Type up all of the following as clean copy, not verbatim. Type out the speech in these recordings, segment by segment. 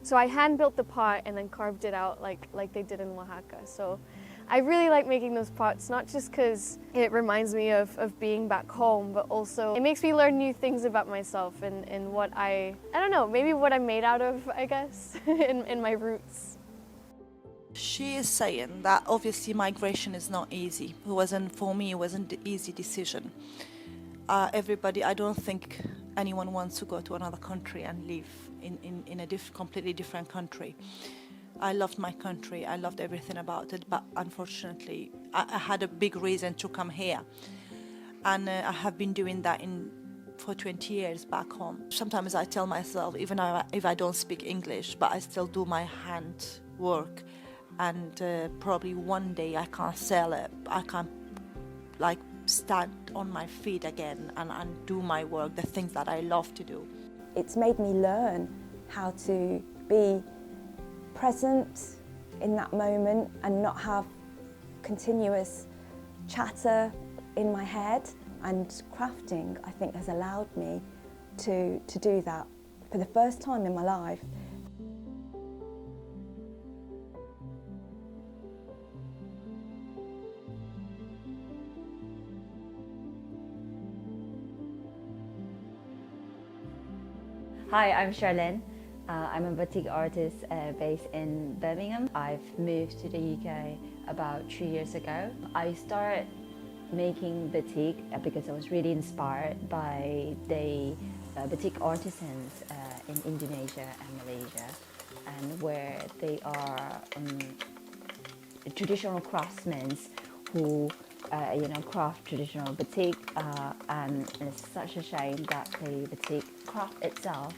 So I hand built the pot and then carved it out like they did in Oaxaca. So I really like making those pots, not just because it reminds me of being back home, but also it makes me learn new things about myself and what I don't know, maybe what I'm made out of, I guess, in my roots. She is saying that obviously migration is not easy. For me, it wasn't an easy decision. I don't think anyone wants to go to another country and live in a completely different country. I loved my country, I loved everything about it, but unfortunately I had a big reason to come here. And I have been doing that for 20 years back home. Sometimes I tell myself, even if I don't speak English, but I still do my hand work, and probably one day I can't sell it, I can't stand on my feet again and do my work, the things that I love to do. It's made me learn how to be present in that moment and not have continuous chatter in my head, and crafting, I think, has allowed me to do that for the first time in my life. Hi, I'm Charlene. I'm a batik artist based in Birmingham. I've moved to the UK about 3 years ago. I started making batik because I was really inspired by the batik artisans in Indonesia and Malaysia, and where they are traditional craftsmen who craft traditional batik, and it's such a shame that the batik craft itself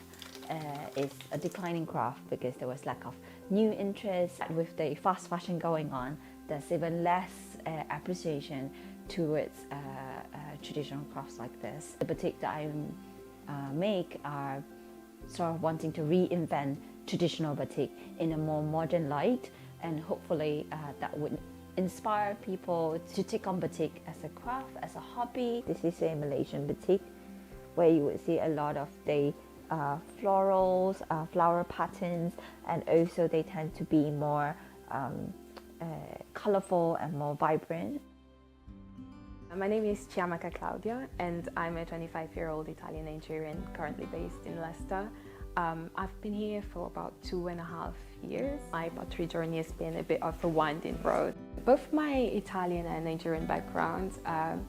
is a declining craft because there was lack of new interest. With the fast fashion going on, there's even less appreciation towards traditional crafts like this. The batik that I make are sort of wanting to reinvent traditional batik in a more modern light, and hopefully that would inspire people to take on batik as a craft, as a hobby. This is a Malaysian batik where you would see a lot of the florals, flower patterns, and also they tend to be more colorful and more vibrant. My name is Chiamaka Claudia, and I'm a 25-year-old Italian-Nigerian currently based in Leicester. I've been here for about 2.5 years. My pottery journey has been a bit of a winding road. Both my Italian and Nigerian backgrounds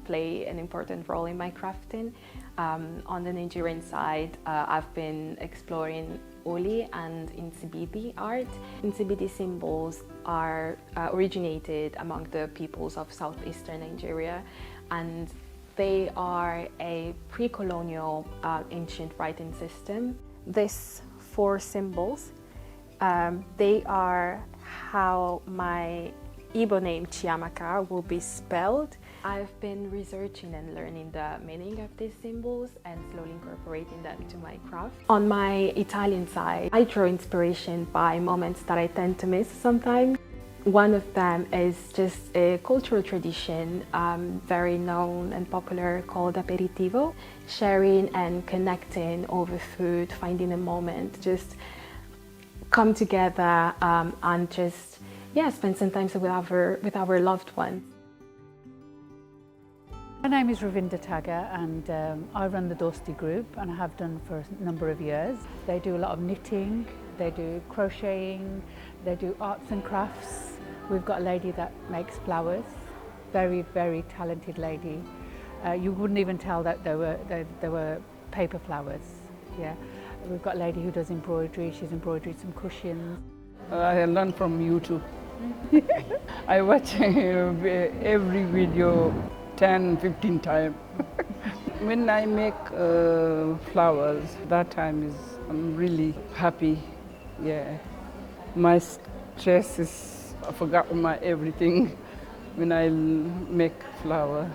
play an important role in my crafting. On the Nigerian side, I've been exploring Oli and Nsibidi art. Nsibidi symbols are originated among the peoples of southeastern Nigeria, and they are a pre-colonial ancient writing system. These 4 symbols, they are how my Igbo name Chiamaka will be spelled. I've been researching and learning the meaning of these symbols and slowly incorporating them to my craft. On my Italian side, I draw inspiration by moments that I tend to miss sometimes. One of them is just a cultural tradition, very known and popular, called aperitivo. Sharing and connecting over food, finding a moment, just come together and just spend some time with our loved ones. My name is Ravinda Tagga, and I run the Dosti group, and I have done for a number of years. They do a lot of knitting, they do crocheting, they do arts and crafts. We've got a lady that makes flowers, very, very talented lady. You wouldn't even tell that they were paper flowers. Yeah, we've got a lady who does embroidery. She's embroidered some cushions. I learned from YouTube. I watch every video 10-15 times. When I make flowers, that time I'm really happy. Yeah, my stress is, I forgot my everything when I make flower.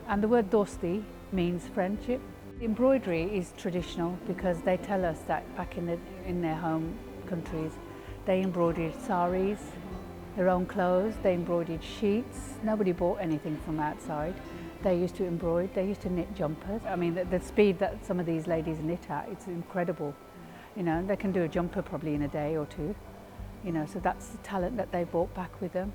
And the word dosti means friendship. Embroidery is traditional because they tell us that back in their home countries, they embroidered saris, their own clothes, they embroidered sheets. Nobody bought anything from outside. They used to embroider, they used to knit jumpers. I mean, the speed that some of these ladies knit at, it's incredible. You know, they can do a jumper probably in a day or two. You know, so that's the talent that they brought back with them.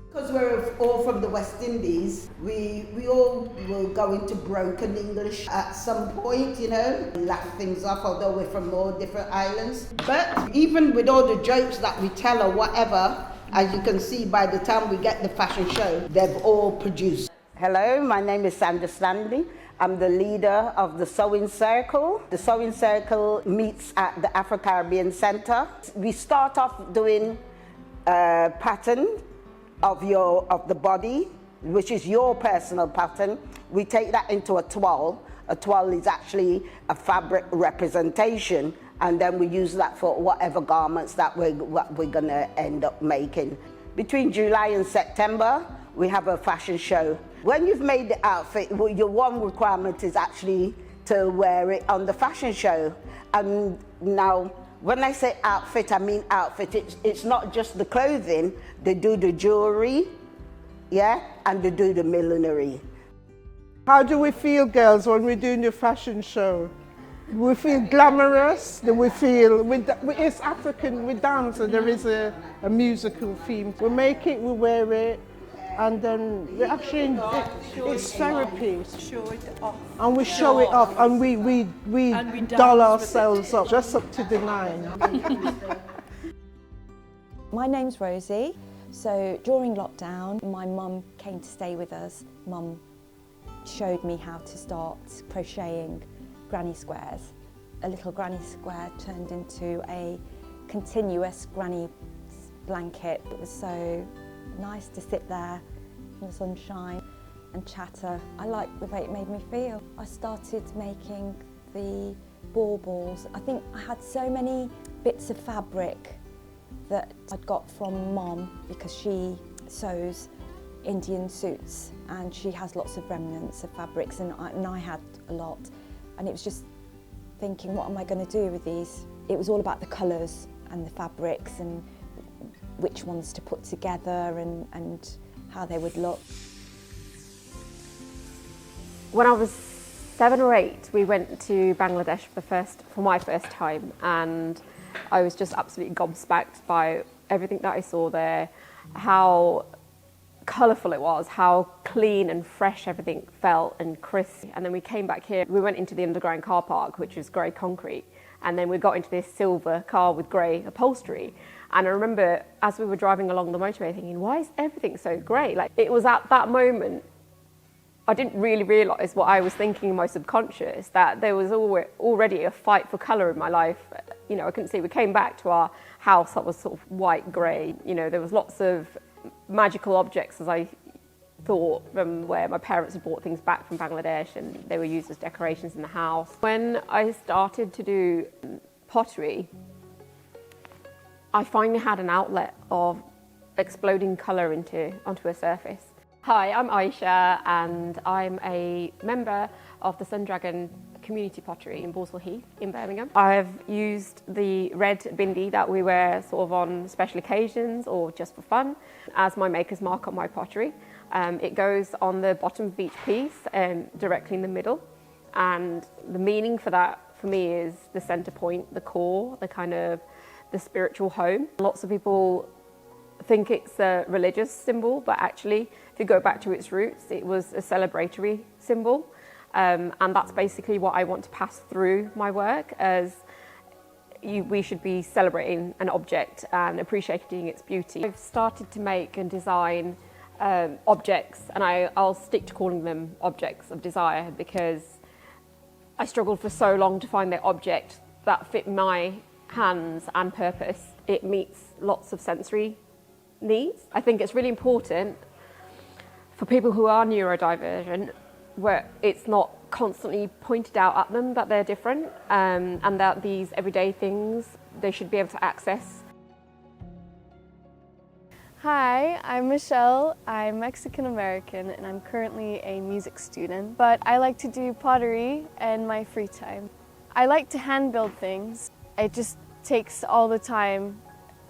Because we're all from the West Indies, we all will go into broken English at some point, you know, laugh things off, although we're from all different islands. But even with all the jokes that we tell or whatever, as you can see, by the time we get the fashion show, they've all produced. Hello, my name is Sandra Stanley. I'm the leader of the Sewing Circle. The Sewing Circle meets at the Afro-Caribbean Center. We start off doing a pattern of the body, which is your personal pattern. We take that into a toile. A toile is actually a fabric representation, and then we use that for whatever garments that we're gonna end up making. Between July and September, we have a fashion show. When you've made the outfit, your one requirement is actually to wear it on the fashion show. And now, when I say outfit, I mean outfit. It's not just the clothing. They do the jewellery, yeah, and they do the millinery. How do we feel, girls, when we're doing the fashion show? We feel glamorous. We feel, it's African, we dance, and there is a musical theme. We make it, we wear it, and then we actually, it's therapy. Show it off. And we show it off, and we doll ourselves up, just up to the nine. My name's Rosie. So during lockdown, my mum came to stay with us. Mum showed me how to start crocheting granny squares. A little granny square turned into a continuous granny blanket. It was so nice to sit there in the sunshine and chatter. I liked the way it made me feel. I started making the baubles. I think I had so many bits of fabric that I'd got from Mom, because she sews Indian suits and she has lots of remnants of fabrics, and I had a lot. And it was just thinking, what am I going to do with these? It was all about the colours and the fabrics and which ones to put together and how they would look. When I was 7 or 8, we went to Bangladesh for my first time, and I was just absolutely gobsmacked by everything that I saw there, how colourful it was, how clean and fresh everything felt and crisp. And then we came back here, we went into the underground car park, which was grey concrete, and then we got into this silver car with grey upholstery. And I remember as we were driving along the motorway thinking, why is everything so grey? Like, it was at that moment I didn't really realise what I was thinking in my subconscious, that there was already a fight for colour in my life. You know, I couldn't see. We came back to our house that was sort of white grey. You know, there was lots of magical objects, as I thought, from where my parents had brought things back from Bangladesh, and they were used as decorations in the house. When I started to do pottery, I finally had an outlet of exploding colour onto a surface. Hi, I'm Aisha, and I'm a member of the Sun Dragon Community Pottery in Borsall Heath in Birmingham. I've used the red bindi that we wear sort of on special occasions or just for fun as my maker's mark on my pottery. It goes on the bottom of each piece directly in the middle, and the meaning for that for me is the centre point, the core, the spiritual home. Lots of people think it's a religious symbol, but actually, if you go back to its roots, it was a celebratory symbol. And that's basically what I want to pass through my work, as we should be celebrating an object and appreciating its beauty. I've started to make and design objects, and I'll stick to calling them objects of desire, because I struggled for so long to find the object that fit my hands and purpose. It meets lots of sensory needs. I think it's really important for people who are neurodivergent, where it's not constantly pointed out at them that they're different, and that these everyday things they should be able to access. Hi, I'm Michelle. I'm Mexican American, and I'm currently a music student, but I like to do pottery in my free time. I like to hand build things. It just takes all the time,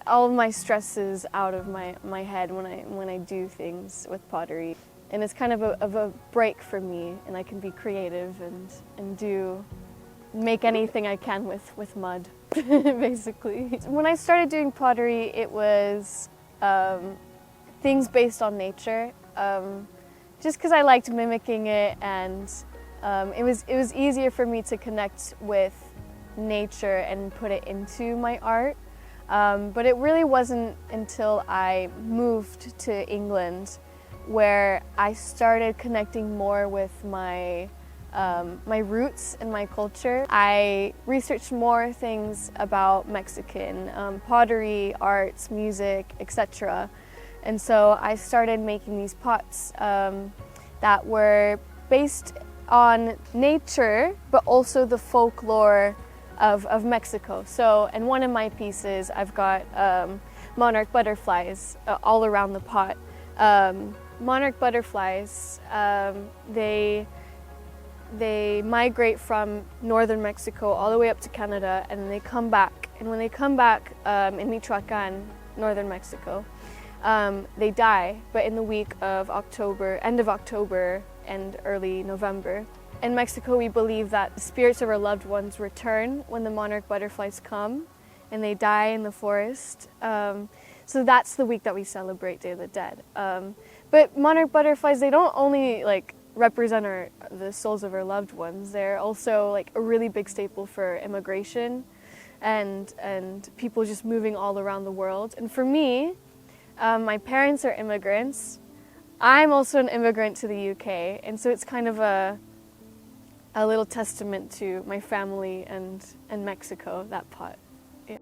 all of my stresses out of my head when I do things with pottery. And it's kind of a break for me, and I can be creative and do make anything I can with mud, basically. When I started doing pottery, it was things based on nature, just because I liked mimicking it, and it was easier for me to connect with nature and put it into my art. But it really wasn't until I moved to England where I started connecting more with my roots and my culture. I researched more things about Mexican pottery, arts, music, etc. And so I started making these pots that were based on nature, but also the folklore of Mexico. So in one of my pieces, I've got monarch butterflies all around the pot. Monarch butterflies, they migrate from northern Mexico all the way up to Canada, and they come back. And when they come back in Michoacan, northern Mexico, they die, but in the week of October, end of October and early November. In Mexico, we believe that the spirits of our loved ones return when the monarch butterflies come, and they die in the forest. So that's the week that we celebrate Day of the Dead. But monarch butterflies, they don't only represent the souls of our loved ones. They're also a really big staple for immigration and people just moving all around the world. And for me, my parents are immigrants. I'm also an immigrant to the UK, and so it's kind of a little testament to my family and Mexico, that pot. Yeah.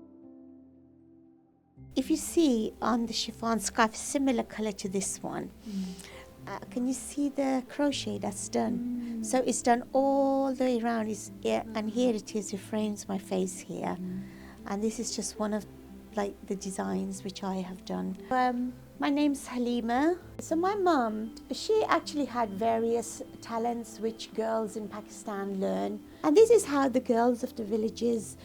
If you see on the chiffon scarf, similar color to this one, can you see the crochet that's done? So it's done all the way around, and here it is, it frames my face here. And this is just one of the designs which I have done. My name's Halima. So my mum, she actually had various talents which girls in Pakistan learn. And this is how the girls of the villages,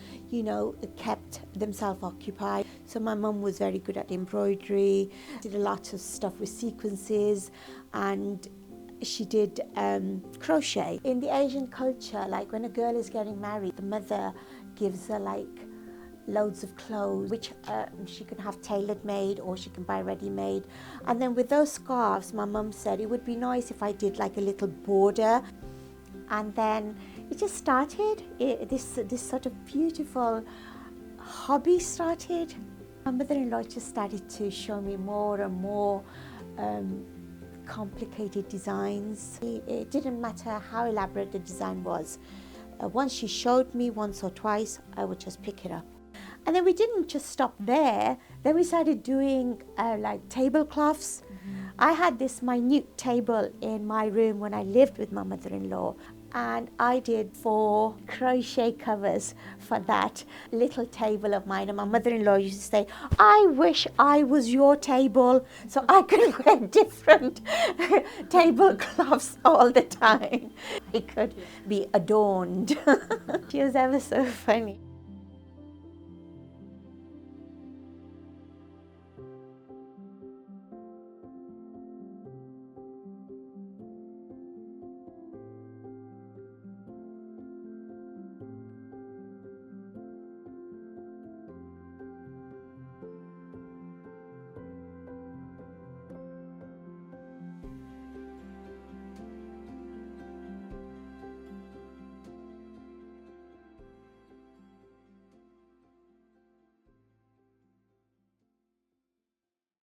kept themselves occupied. So my mum was very good at embroidery, did a lot of stuff with sequences, and she did crochet. In the Asian culture, when a girl is getting married, the mother gives her loads of clothes, which she can have tailored made or she can buy ready made. And then with those scarves, my mum said it would be nice if I did a little border. And then it just started, this sort of beautiful hobby started. My mother-in-law just started to show me more and more complicated designs. It didn't matter how elaborate the design was. Once she showed me once or twice, I would just pick it up. And then we didn't just stop there. Then we started doing tablecloths. I had this minute table in my room when I lived with my mother-in-law, and I did 4 crochet covers for that little table of mine. And my mother-in-law used to say, I wish I was your table so I could wear different tablecloths all the time. It could be adorned. She was ever so funny.